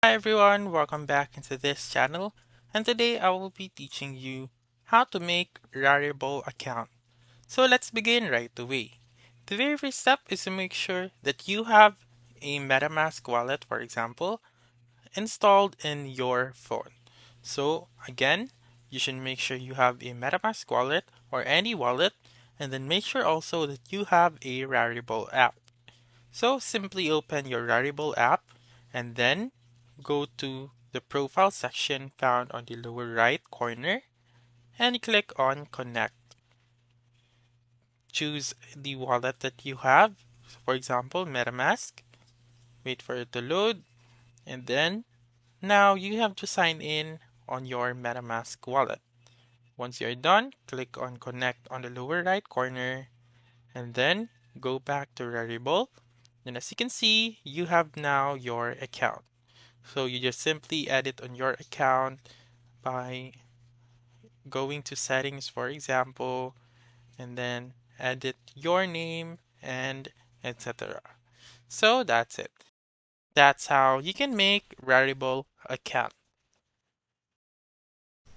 Hi everyone, welcome back into this channel, and today I will be teaching you how to make Rarible account. So let's begin right away. The very first step is to make sure that you have a MetaMask wallet, for example, installed in your phone. So again, you should make sure you have a MetaMask wallet or any wallet, and then make sure also that you have a Rarible app. So simply open your Rarible app and then go to the profile section found on the lower right corner and click on connect. Choose the wallet that you have, for example MetaMask. Wait for it to load, and then now you have to sign in on your MetaMask wallet. Once you're done, click on connect on the lower right corner and then go back to Rarible. And as you can see, you have now your account. So you just simply edit on your account by going to settings, for example, and then edit your name and etc. So that's it. That's how you can make Rarible account.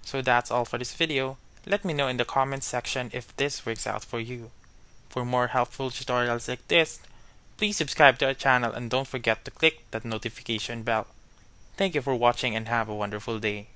So that's all for this video. Let me know in the comments section if this works out for you. For more helpful tutorials like this, please subscribe to our channel and don't forget to click that notification bell. Thank you for watching and have a wonderful day.